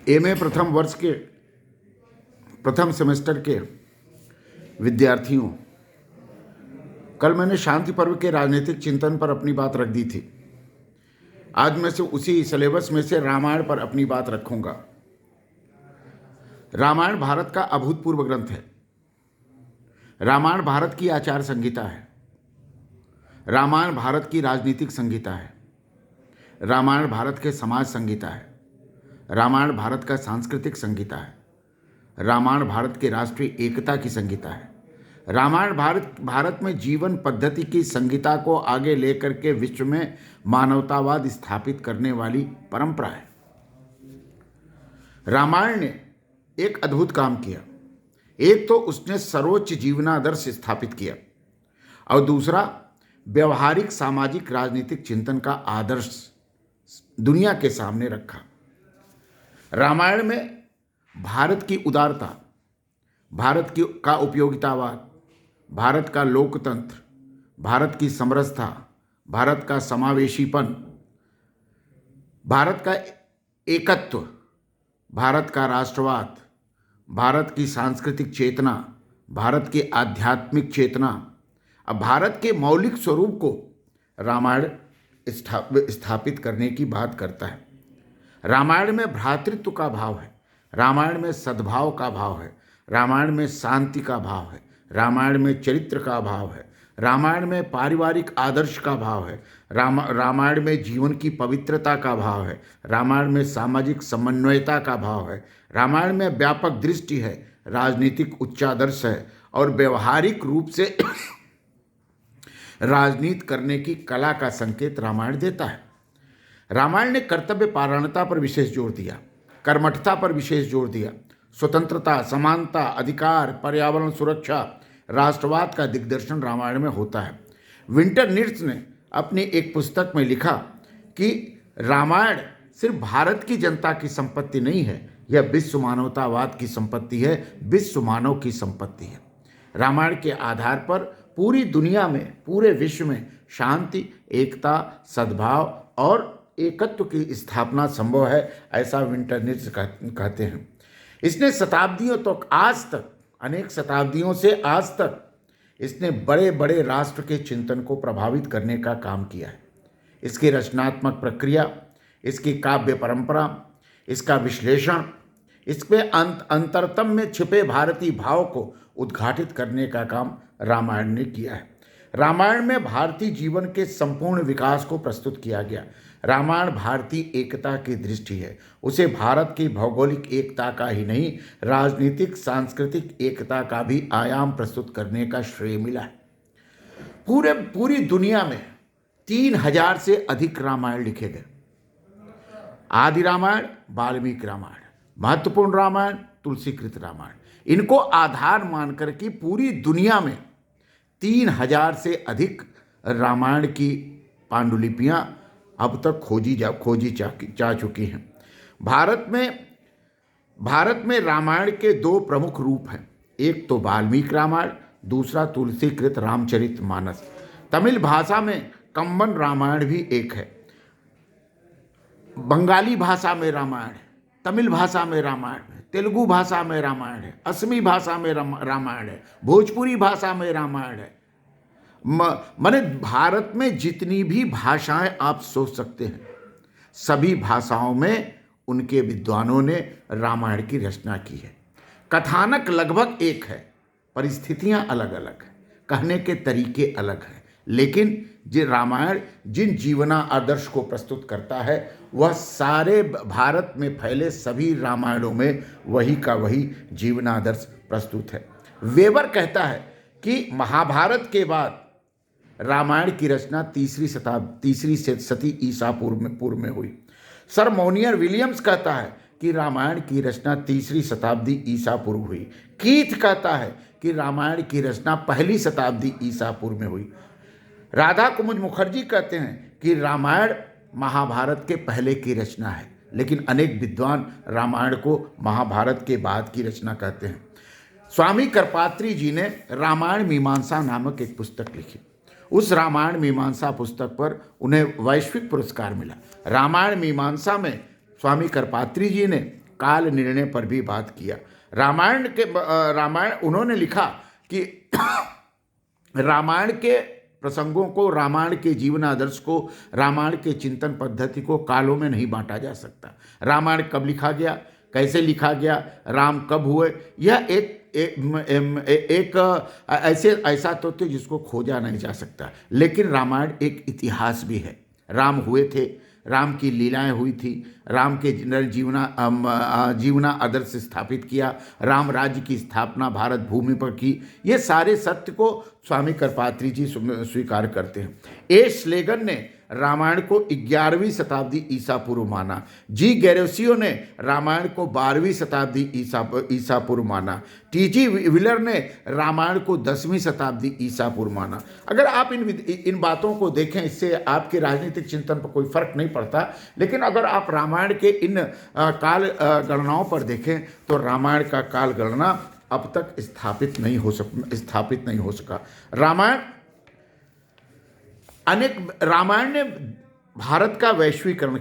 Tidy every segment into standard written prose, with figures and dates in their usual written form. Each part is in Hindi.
एमए प्रथम वर्ष के प्रथम सेमेस्टर के विद्यार्थियों, कल मैंने शांति पर्व के राजनीतिक चिंतन पर अपनी बात रख दी थी। आज मैं से उसी सिलेबस में से रामायण पर अपनी बात रखूंगा। रामायण भारत का अभूतपूर्व ग्रंथ है। रामायण भारत की आचार संहिता है। रामायण भारत की राजनीतिक संहिता है। रामायण भारत के समाज संहिता है। रामायण भारत का सांस्कृतिक संहिता है। रामायण भारत के राष्ट्रीय एकता की संहिता है। रामायण भारत में जीवन पद्धति की संहिता को आगे लेकर के विश्व में मानवतावाद स्थापित करने वाली परंपरा है। रामायण ने एक अद्भुत काम किया। एक तो उसने सर्वोच्च जीवनादर्श स्थापित किया और दूसरा व्यवहारिक सामाजिक राजनीतिक चिंतन का आदर्श दुनिया के सामने रखा। रामायण में भारत की उदारता, भारत का उपयोगितावाद, भारत का लोकतंत्र, भारत की समरसता, भारत का समावेशीपन, भारत का एकत्व, भारत का राष्ट्रवाद, भारत की सांस्कृतिक चेतना, भारत की आध्यात्मिक चेतना, अब भारत के मौलिक स्वरूप को रामायण स्थापित करने की बात करता है। रामायण में भ्रातृत्व का भाव है। रामायण में सद्भाव का भाव है। रामायण में शांति का भाव है। रामायण में चरित्र का भाव है। रामायण में पारिवारिक आदर्श का भाव है। रामायण में जीवन की पवित्रता का भाव है। रामायण में सामाजिक समन्वयता का भाव है। रामायण में व्यापक दृष्टि है, राजनीतिक उच्चादर्श है और व्यवहारिक रूप से राजनीति करने की कला का संकेत रामायण देता है। रामायण ने कर्तव्य पारायणता पर विशेष जोर दिया, कर्मठता पर विशेष जोर दिया। स्वतंत्रता, समानता, अधिकार, पर्यावरण सुरक्षा, राष्ट्रवाद का दिग्दर्शन रामायण में होता है। विंटर निर्ट्स ने अपनी एक पुस्तक में लिखा कि रामायण सिर्फ भारत की जनता की संपत्ति नहीं है, यह विश्व मानवतावाद की संपत्ति है, विश्व मानव की संपत्ति है। रामायण के आधार पर पूरी दुनिया में, पूरे विश्व में शांति, एकता, सद्भाव और एकत्व की स्थापना संभव है, ऐसा विंटर निर्ट्स कहते हैं। इसने शताब्दियों तक, आज तक, अनेक शताब्दियों से आज तक इसने बड़े बड़े राष्ट्र के चिंतन को प्रभावित करने का काम किया है। इसकी रचनात्मक प्रक्रिया, इसकी काव्य परंपरा, इसका विश्लेषण, इसमें अंतरतम में छिपे भारतीय भाव को उद्घाटित करने का काम रामायण ने किया है। रामायण में भारतीय जीवन के संपूर्ण विकास को प्रस्तुत किया गया। रामायण भारतीय एकता की दृष्टि है। उसे भारत की भौगोलिक एकता का ही नहीं, राजनीतिक सांस्कृतिक एकता का भी आयाम प्रस्तुत करने का श्रेय मिला है। पूरी दुनिया में 3000 से अधिक रामायण लिखे गए। आदि रामायण, वाल्मीकि रामायण, महत्वपूर्ण रामायण, तुलसीकृत रामायण, इनको आधार मानकर के पूरी दुनिया में 3000 से अधिक रामायण की पांडुलिपियां अब तक खोजी जा चुकी हैं। भारत में रामायण के दो प्रमुख रूप हैं। एक तो वाल्मीकि रामायण, दूसरा तुलसीकृत रामचरितमानस। तमिल भाषा में कम्बन रामायण भी एक है। बंगाली भाषा में रामायण है, तमिल भाषा में रामायण है, तेलुगु भाषा में रामायण है, असमी भाषा में रामायण है, भोजपुरी भाषा में रामायण है। माने भारत में जितनी भी भाषाएं आप सोच सकते हैं, सभी भाषाओं में उनके विद्वानों ने रामायण की रचना की है। कथानक लगभग एक है, परिस्थितियां अलग अलग हैं, कहने के तरीके अलग हैं, लेकिन रामायण जिन जीवना आदर्श को प्रस्तुत करता है वह सारे भारत में फैले सभी रामायणों में वही का वही जीवनादर्श प्रस्तुत है। वेबर कहता है कि महाभारत के बाद रामायण की रचना तीसरी शती ईसा पूर्व में हुई। सर मोनियर विलियम्स कहता है कि रामायण की रचना 3री शताब्दी ईसा पूर्व हुई। कीथ कहता है कि रामायण की रचना 1ली शताब्दी ईसा पूर्व में हुई। राधा कुमुद मुखर्जी कहते हैं कि रामायण महाभारत के पहले की रचना है, लेकिन अनेक विद्वान रामायण को महाभारत के बाद की रचना कहते हैं। स्वामी करपात्री जी ने रामायण मीमांसा नामक एक पुस्तक लिखी। उस रामायण मीमांसा पुस्तक पर उन्हें वैश्विक पुरस्कार मिला। रामायण मीमांसा में स्वामी करपात्री जी ने काल निर्णय पर भी बात किया। रामायण उन्होंने लिखा कि रामायण के प्रसंगों को, रामायण के जीवन आदर्श को, रामायण के चिंतन पद्धति को कालों में नहीं बांटा जा सकता। रामायण कब लिखा गया, कैसे लिखा गया, राम कब हुए, यह एक ऐसा तथ्य जिसको खोजा नहीं जा सकता। लेकिन रामायण एक इतिहास भी है। राम हुए थे, राम की लीलाएं हुई थी, राम के जीवना आदर्श स्थापित किया, राम राज्य की स्थापना भारत भूमि पर की। ये सारे सत्य को स्वामी करपात्री जी स्वीकार करते हैं। ए श्लेगन ने रामायण को 11वीं शताब्दी ईसा पूर्व माना। जी गैरोसियो ने रामायण को 12वीं शताब्दी ईसा पूर्व माना। टीजी व्हीलर ने रामायण को 10वीं शताब्दी ईसा पूर्व माना। अगर आप इन बातों को देखें, इससे आपके राजनीतिक चिंतन पर कोई फर्क नहीं पड़ता, लेकिन अगर आप रामायण के इन काल गणनाओं पर देखें तो रामायण का काल गणना अब तक स्थापित नहीं हो सका। रामायण ने भारत का वैश्वीकरण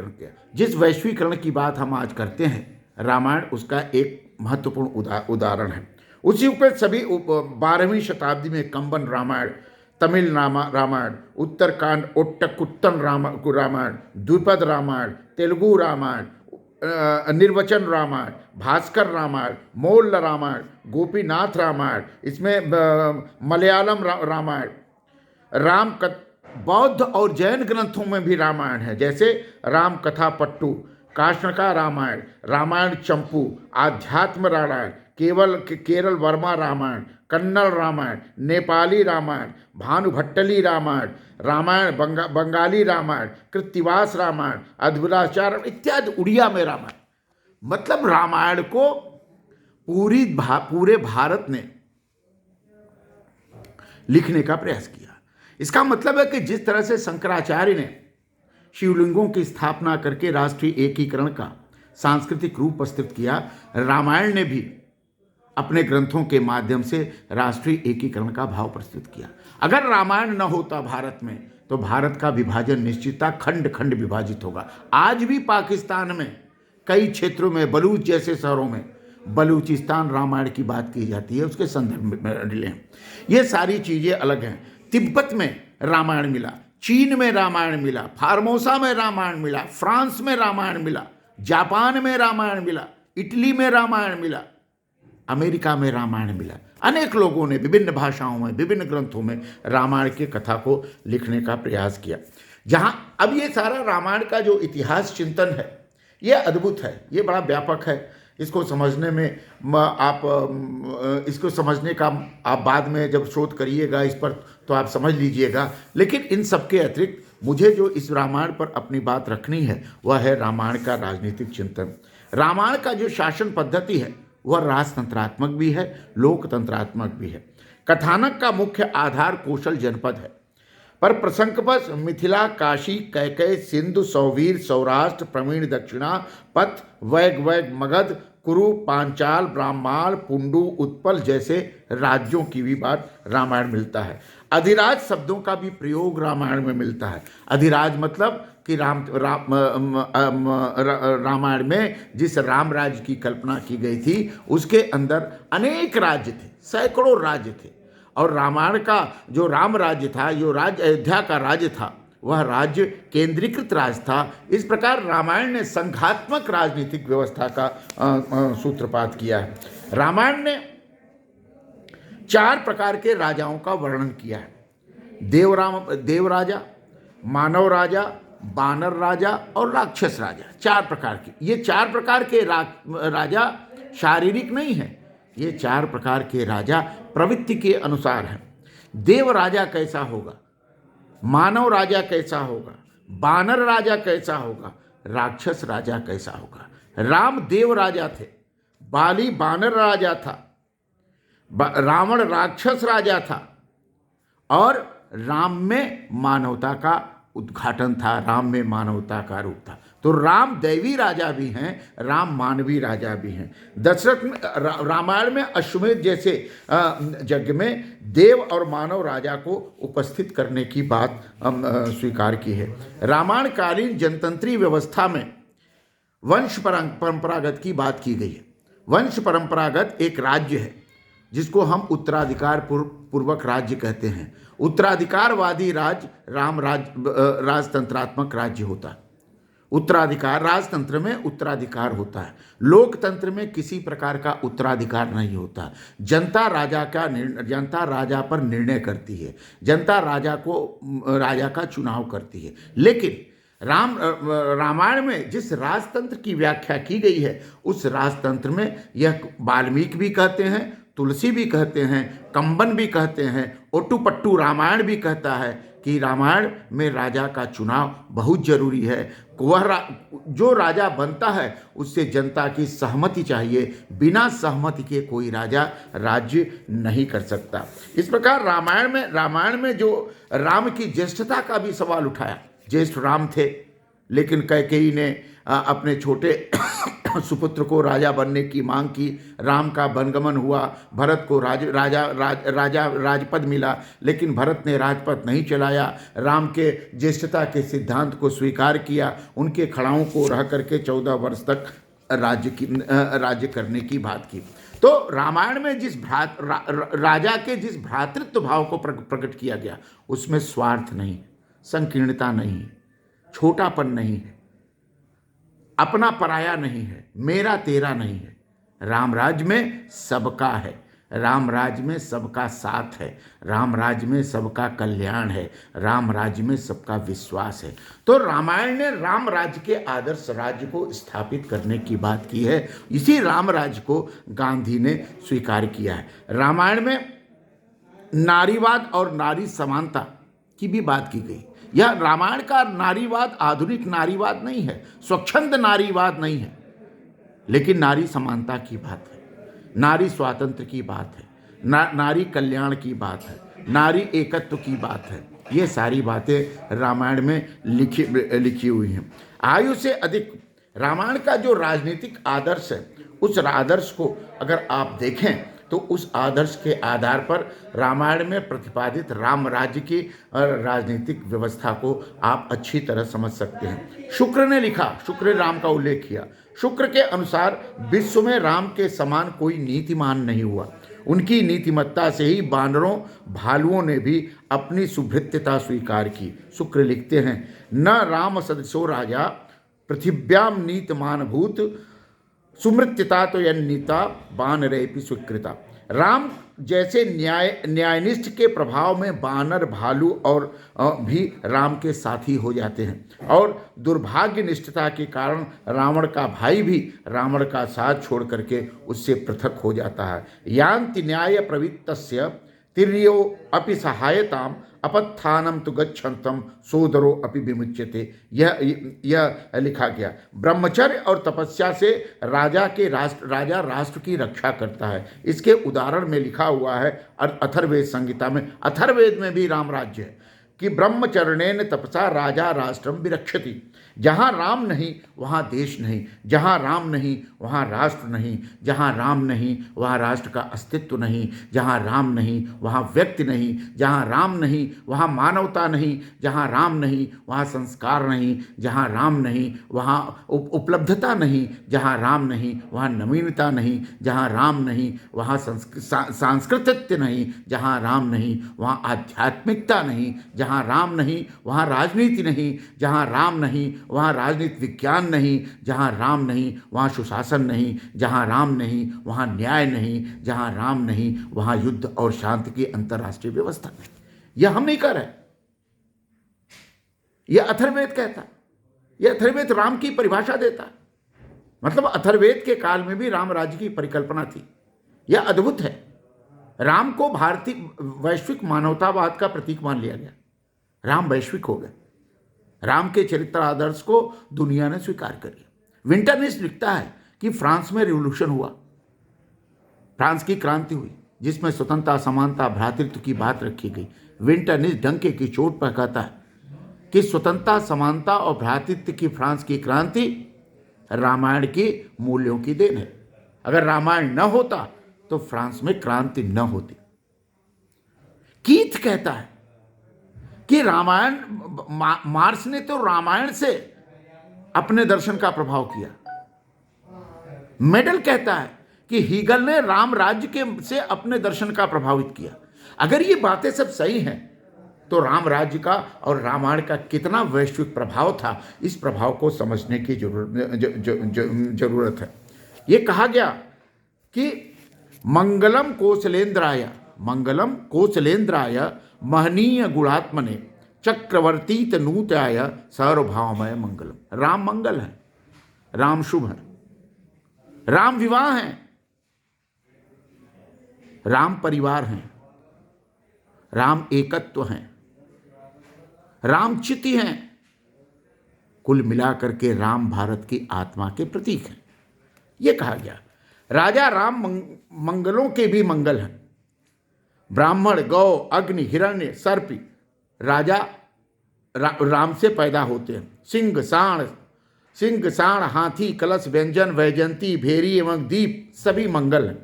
किया। जिस वैश्वीकरण की बात हम आज करते हैं, रामायण उसका एक महत्वपूर्ण उदाहरण है। उसी पर सभी 12वीं शताब्दी में कंबन रामायण, तमिल रामायण, उत्तरकांड ओट्टकुट्टन रामायण, द्विपद रामायण, तेलुगु रामायण, निर्वचन रामायण, भास्कर रामायण, मोल्ल रामायण, गोपीनाथ रामायण, इसमें मलयालम रामायण, बौद्ध और जैन ग्रंथों में भी रामायण है, जैसे राम कथा पट्टू, काष्णका रामायण, रामायण चंपू, आध्यात्म रामायण, केरल वर्मा रामायण, कन्नड़ रामायण, नेपाली रामायण, भानुभट्टली रामायण, बंगाली रामायण, कृत्तिवास रामायण, अद्भुताचार इत्यादि, उड़िया में रामायण। मतलब रामायण को पूरे भारत ने लिखने का प्रयास किया। इसका मतलब है कि जिस तरह से शंकराचार्य ने शिवलिंगों की स्थापना करके राष्ट्रीय एकीकरण का सांस्कृतिक रूप प्रस्तुत किया, रामायण ने भी अपने ग्रंथों के माध्यम से राष्ट्रीय एकीकरण का भाव प्रस्तुत किया। अगर रामायण न होता भारत में तो भारत का विभाजन निश्चितता खंड खंड विभाजित होगा। आज भी पाकिस्तान में कई क्षेत्रों में, बलूच जैसे शहरों में बलूचिस्तान रामायण की बात की जाती है, उसके संदर्भ में लें। ये सारी चीज़ें अलग हैं। तिब्बत में रामायण मिला, चीन में रामायण मिला, फार्मोसा में रामायण मिला, फ्रांस में रामायण मिला, जापान में रामायण मिला, इटली में रामायण मिला, अमेरिका में रामायण मिला। अनेक लोगों ने विभिन्न भाषाओं में, विभिन्न ग्रंथों में रामायण की कथा को लिखने का प्रयास किया। जहाँ अब ये सारा रामायण का जो इतिहास चिंतन है, ये अद्भुत है, ये बड़ा व्यापक है। इसको समझने का आप बाद में जब शोध करिएगा इस पर तो आप समझ लीजिएगा। लेकिन इन सब के अतिरिक्त मुझे जो इस रामायण पर अपनी बात रखनी है वह है रामायण का राजनीतिक चिंतन। रामायण का जो शासन पद्धति है वह राजतंत्रात्मक भी है, लोकतंत्रात्मक भी है। कथानक का मुख्य आधार कौशल जनपद है, पर प्रसंगवश मिथिला, काशी, कैकेय, सिंधु, सौवीर, सौराष्ट्र, प्रवीण, दक्षिणा, पथ, वैग, मगध, कुरु, पांचाल, ब्राह्मण, पुंडु, उत्पल जैसे राज्यों की भी बात रामायण मिलता है। अधिराज शब्दों का भी प्रयोग रामायण में मिलता है। अधिराज मतलब कि रामायण में जिस राम राज्य की कल्पना की गई थी उसके अंदर अनेक राज्य थे, सैकड़ों राज्य थे। और रामायण का जो राम राज्य था, जो राज्य अयोध्या का राज्य था, वह राज्य केंद्रीकृत राज्य था। इस प्रकार रामायण ने संघात्मक राजनीतिक व्यवस्था का सूत्रपात किया है। रामायण ने 4 प्रकार के राजाओं का वर्णन किया है। देव राजा, मानव राजा, बानर राजा और राक्षस राजा। 4 प्रकार के, ये 4 प्रकार के राजा शारीरिक नहीं है, ये 4 प्रकार के राजा प्रवृत्ति के अनुसार हैं। देव राजा कैसा होगा, मानव राजा कैसा होगा, बानर राजा कैसा होगा, राक्षस राजा कैसा होगा। राम देव राजा थे, बाली बानर राजा था, रावण राक्षस राजा था और राम में मानवता का उद्घाटन था, राम में मानवता का रूप था। तो राम दैवी राजा भी हैं, राम मानवी राजा भी हैं। दशरथ में रामायण में अश्वमेध जैसे यज्ञ में देव और मानव राजा को उपस्थित करने की बात स्वीकार की है। रामायणकालीन जनतंत्री व्यवस्था में वंश परंपरागत की बात की गई है। वंश परंपरागत एक राज्य है जिसको हम उत्तराधिकार पूर्वक राज्य कहते हैं। उत्तराधिकारवादी राज्य राजतंत्रात्मक राज्य होता है। उत्तराधिकार राजतंत्र में उत्तराधिकार होता है, लोकतंत्र में किसी प्रकार का उत्तराधिकार नहीं होता। जनता राजा पर निर्णय करती है, जनता राजा का चुनाव करती है। लेकिन रामायण में जिस राजतंत्र की व्याख्या की गई है उस राजतंत्र में यह वाल्मीकि भी कहते हैं, तुलसी भी कहते हैं, कंबन भी कहते हैं, ओटुपट्टू रामायण भी कहता है कि रामायण में राजा का चुनाव बहुत जरूरी है। जो राजा बनता है उससे जनता की सहमति चाहिए, बिना सहमति के कोई राजा राज्य नहीं कर सकता। इस प्रकार रामायण में जो राम की ज्येष्ठता का भी सवाल उठाया। ज्येष्ठ राम थे, लेकिन कैकेयी ने अपने छोटे सुपुत्र को राजा बनने की मांग की। राम का वनगमन हुआ, भरत को राजपद मिला, लेकिन भरत ने राजपद नहीं चलाया। राम के ज्येष्ठता के सिद्धांत को स्वीकार किया, उनके खड़ाओं को रह करके 14 वर्ष तक राज्य करने की बात की। तो रामायण में राजा के जिस भ्रातृत्व भाव को प्रकट किया गया उसमें स्वार्थ नहीं, संकीर्णता नहीं, छोटापन नहीं है, अपना पराया नहीं है, मेरा तेरा नहीं है। राम राज्य में सबका है, राम राज्य में सबका साथ है, राम राज्य में सबका कल्याण है, राम राज्य में सबका विश्वास है। तो रामायण ने राम राज्य के आदर्श राज्य को स्थापित करने की बात की है। इसी राम राज्य को गांधी ने स्वीकार किया है। रामायण में नारीवाद और नारी समानता की भी बात की गई। यह रामायण का नारीवाद आधुनिक नारीवाद नहीं है, स्वच्छंद नारीवाद नहीं है, लेकिन नारी समानता की बात है, नारी स्वातंत्र्य की बात है, नारी कल्याण की बात है, नारी एकत्व की बात है। ये सारी बातें रामायण में लिखी हुई हैं। आयु से अधिक रामायण का जो राजनीतिक आदर्श है, उस आदर्श को अगर आप देखें तो उस आदर्श के आधार पर रामायण में प्रतिपादित राम राज्य की राजनीतिक व्यवस्था को आप अच्छी तरह समझ सकते हैं। शुक्र ने लिखा, शुक्र ने राम का उल्लेख किया। शुक्र के अनुसार विश्व में राम के समान कोई नीतिमान नहीं हुआ। उनकी नीतिमत्ता से ही बानरों भालुओं ने भी अपनी सुभृत्यता स्वीकार की। शुक्र लिखते हैं, न राम सदृशो राजा पृथिव्याम नीतिमान भूत सुमृत्यता तो यन्नीता बानरेपि स्वीकृता। राम जैसे न्यायनिष्ठ के प्रभाव में बानर भालू और भी राम के साथी हो जाते हैं, और दुर्भाग्य निष्ठता के कारण रावण का भाई भी रावण का साथ छोड़ करके उससे पृथक हो जाता है। यान्ति न्याय प्रवृत्तस्य तिर्यो अपि सहायताम अपत्थानम तो गच्छन्तम सोदरो अपि विमुच्यते। यह लिखा गया। ब्रह्मचर्य और तपस्या से राजा राष्ट्र की रक्षा करता है। इसके उदाहरण में लिखा हुआ है अथर्ववेद संहिता में। अथर्ववेद में भी राम राज्य है कि ब्रह्मचर्येण तपसा राजा राष्ट्रम विरक्षति। जहाँ राम नहीं वहाँ देश नहीं, जहाँ राम नहीं वहाँ राष्ट्र नहीं, जहाँ राम नहीं वहाँ राष्ट्र का अस्तित्व नहीं, जहाँ राम नहीं वहाँ व्यक्ति नहीं, जहाँ राम नहीं वहाँ मानवता नहीं, जहाँ राम नहीं वहाँ संस्कार नहीं, जहाँ राम नहीं वहाँ उपलब्धता नहीं, जहाँ राम नहीं वहाँ नवीनता नहीं, जहाँ राम नहीं वहाँ सांस्कृतिक नहीं, जहाँ राम नहीं वहाँ आध्यात्मिकता नहीं, जहाँ राम नहीं वहाँ राजनीति नहीं, जहाँ राम नहीं वहाँ राजनीतिक विज्ञान नहीं, जहाँ राम नहीं वहाँ सुशासन नहीं, जहाँ राम नहीं वहाँ न्याय नहीं, जहाँ राम नहीं वहाँ युद्ध और शांति की अंतर्राष्ट्रीय व्यवस्था नहीं। यह हम नहीं कर रहे, यह अथर्ववेद कहता, यह अथर्ववेद राम की परिभाषा देता। मतलब अथर्ववेद के काल में भी राम राज्य की परिकल्पना थी। यह अद्भुत है। राम को भारतीय वैश्विक मानवतावाद का प्रतीक मान लिया गया। राम वैश्विक हो गए। राम के चरित्र आदर्श को दुनिया ने स्वीकार कर लिया। विंटरनिस लिखता है कि फ्रांस में रिवॉल्यूशन हुआ, फ्रांस की क्रांति हुई जिसमें स्वतंत्रता, समानता, भ्रातृत्व की बात रखी गई। विंटरनिस डंके की चोट पर कहता है कि स्वतंत्रता, समानता और भ्रातृत्व की फ्रांस की क्रांति रामायण की मूल्यों की देन है। अगर रामायण न होता तो फ्रांस में क्रांति न होती। कीथ कहता है कि रामायण, मार्क्स ने तो रामायण से अपने दर्शन का प्रभाव किया। मेडल कहता है कि हीगल ने राम राज्य के से अपने दर्शन का प्रभावित किया। अगर ये बातें सब सही हैं तो राम राज्य का और रामायण का कितना वैश्विक प्रभाव था, इस प्रभाव को समझने की जरूरत है। ये कहा गया कि मंगलम कौशलेंद्राय महनीय गुणात्मने चक्रवर्ती तनूताय सार्वभौमय मंगलम। राम मंगल है, राम शुभ है, राम विवाह है, राम परिवार हैं, राम एकत्व हैं, राम चिति हैं। कुल मिलाकर के राम भारत की आत्मा के प्रतीक हैं। यह कहा गया। राजा राम मंगलों के भी मंगल हैं। ब्राह्मण, गौ, अग्नि, हिरण्य, सर्प राजा राम से पैदा होते हैं। सिंह, साण, हाथी, कलश, व्यंजन, वैजंती, भेरी एवं दीप सभी मंगल हैं।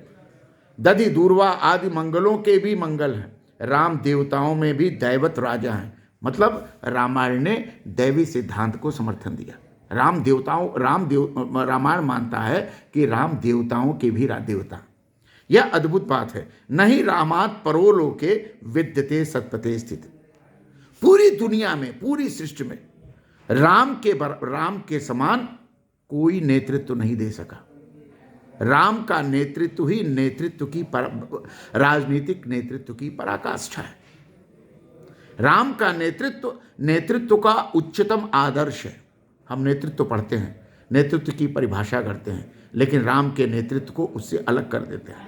दधि, दूर्वा आदि मंगलों के भी मंगल हैं। राम देवताओं में भी दैवत राजा हैं। मतलब रामायण ने दैवी सिद्धांत को समर्थन दिया। रामायण मानता है कि राम देवताओं के भी देवता। यह अद्भुत बात है। नहीं रामात परोलोके विद्यते सत्पते स्थित। पूरी दुनिया में, पूरी सृष्टि में राम के समान कोई नेतृत्व नहीं दे सका। राम का नेतृत्व ही राजनीतिक नेतृत्व की पराकाष्ठा है। राम का नेतृत्व का उच्चतम आदर्श है। हम नेतृत्व पढ़ते हैं, नेतृत्व की परिभाषा करते हैं, लेकिन राम के नेतृत्व को उससे अलग कर देते हैं।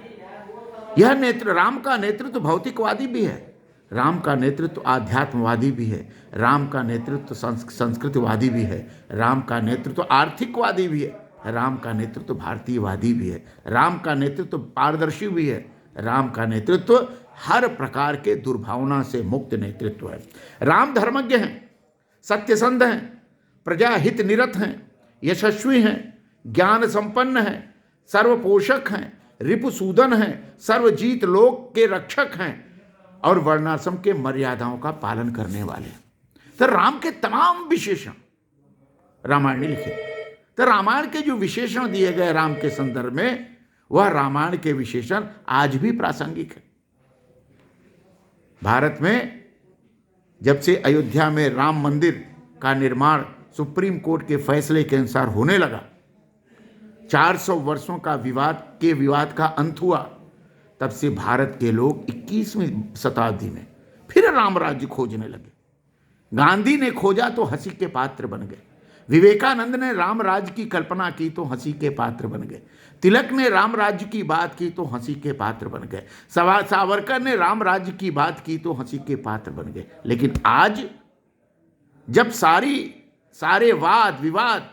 राम का नेतृत्व भौतिकवादी भी है, राम का नेतृत्व आध्यात्मवादी भी है, राम का नेतृत्व संस्कृतिवादी भी है, राम का नेतृत्व आर्थिकवादी भी है, राम का नेतृत्व भारतीयवादी भी है, राम का नेतृत्व पारदर्शी भी है, राम का नेतृत्व हर प्रकार के दुर्भावना से मुक्त नेतृत्व है। राम धर्मज्ञ हैं, सत्यसंध हैं, प्रजाहित निरत हैं, यशस्वी हैं, ज्ञान संपन्न हैं, सर्वपोषक हैं, रिपुसूदन हैं, सर्वजीत लोक के रक्षक हैं और वर्णाश्रम के मर्यादाओं का पालन करने वाले। तो राम के तमाम विशेषण रामायण ने लिखे। तो रामायण के जो विशेषण दिए गए राम के संदर्भ में, वह रामायण के विशेषण आज भी प्रासंगिक है। भारत में जब से अयोध्या में राम मंदिर का निर्माण सुप्रीम कोर्ट के फैसले के अनुसार होने लगा, 400 वर्षों का विवाद का अंत हुआ, तब से भारत के लोग 21वीं शताब्दी में फिर राम राज्य खोजने लगे। गांधी ने खोजा तो हंसी के पात्र बन गए। विवेकानंद ने राम राज्य की कल्पना की तो हंसी के पात्र बन गए। तिलक ने राम राज्य की बात की तो हंसी के पात्र बन गए। सावरकर ने राम राज्य की बात की तो हंसी के पात्र बन गए। लेकिन आज जब सारे वाद विवाद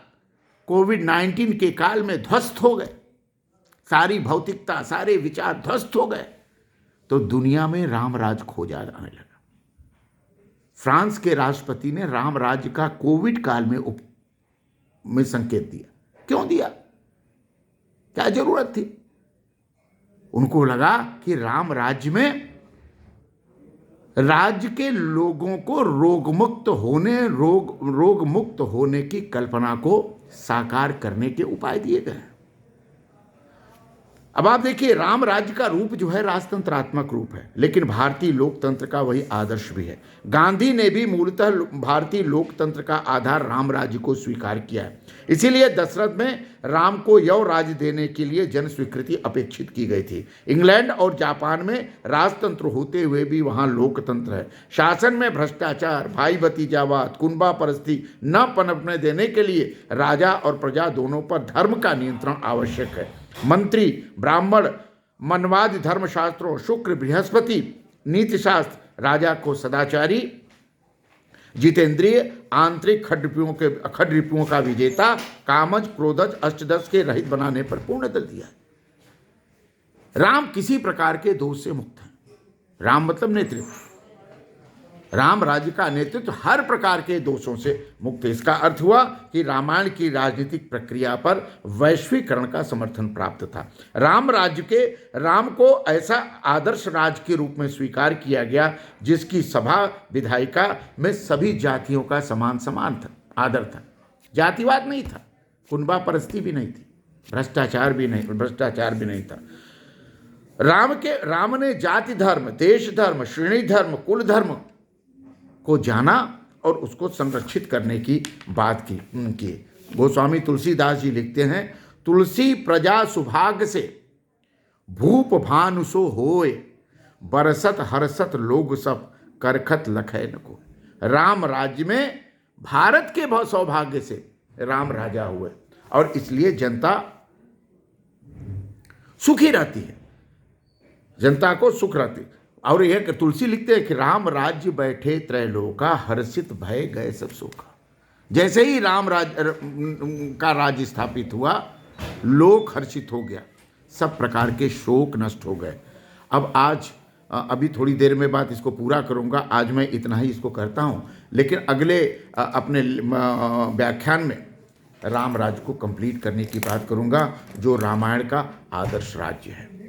कोविड-19 के काल में ध्वस्त हो गए, सारी भौतिकता, सारे विचार ध्वस्त हो गए, तो दुनिया में राम राज्य खोजा जाने लगा। फ्रांस के राष्ट्रपति ने राम राज्य का कोविड काल में संकेत दिया। क्यों दिया? क्या जरूरत थी? उनको लगा कि राम राज्य में राज्य के लोगों को रोग मुक्त होने की कल्पना को साकार करने के उपाय दिए गए। अब आप देखिए, राम राज्य का रूप जो है राजतंत्रात्मक रूप है, लेकिन भारतीय लोकतंत्र का वही आदर्श भी है। गांधी ने भी मूलतः भारतीय लोकतंत्र का आधार राम राज्य को स्वीकार किया है। इसीलिए दशरथ में राम को यव राज्य देने के लिए जन स्वीकृति अपेक्षित की गई थी। इंग्लैंड और जापान में राजतंत्र होते हुए भी वहां लोकतंत्र है। शासन में भ्रष्टाचार, भाई भतीजावाद, कुनबा परस्ती न पनपने देने के लिए राजा और प्रजा दोनों पर धर्म का नियंत्रण आवश्यक है। मंत्री, ब्राह्मण, मनवादी धर्मशास्त्रों, शुक्र, बृहस्पति, नीति शास्त्र राजा को सदाचारी, जितेंद्रिय, आंतरिक खडरिपुओं का विजेता, कामज, क्रोधज, अष्टदश के रहित बनाने पर पूर्ण बल दिया है। राम किसी प्रकार के दोष से मुक्त है। राम मतलब नेतृत्व। राम राज्य का नेतृत्व हर प्रकार के दोषों से मुक्त है। इसका अर्थ हुआ कि रामायण की राजनीतिक प्रक्रिया पर वैश्वीकरण का समर्थन प्राप्त था। राम को ऐसा आदर्श राज के रूप में स्वीकार किया गया जिसकी सभा विधायिका में सभी जातियों का समान समान था, आदर था। जातिवाद नहीं था, कुनबा परस्ती भी नहीं थी, भ्रष्टाचार भी नहीं था। राम ने जाति धर्म, देश धर्म, श्रेणी धर्म, कुल धर्म को जाना और उसको संरक्षित करने की बात की। गोस्वामी तुलसीदास जी लिखते हैं, तुलसी प्रजा सुभाग से भूप भानु सो होए, बरसत हरसत लोग सब करखत लखै न को। राम राज्य में भारत के बहुत सौभाग्य से राम राजा हुए और इसलिए जनता सुखी रहती है, जनता को सुख रहती। और यह तुलसी लिखते हैं कि राम राज्य बैठे त्रैलोका, हर्षित भय गए सब सोखा। जैसे ही राम का राज्य स्थापित हुआ, लोक हर्षित हो गया, सब प्रकार के शोक नष्ट हो गए। अब आज अभी थोड़ी देर में बात इसको पूरा करूंगा, आज मैं इतना ही इसको करता हूं, लेकिन अगले अपने व्याख्यान में राम राज्य को कंप्लीट करने की बात करूंगा, जो रामायण का आदर्श राज्य है।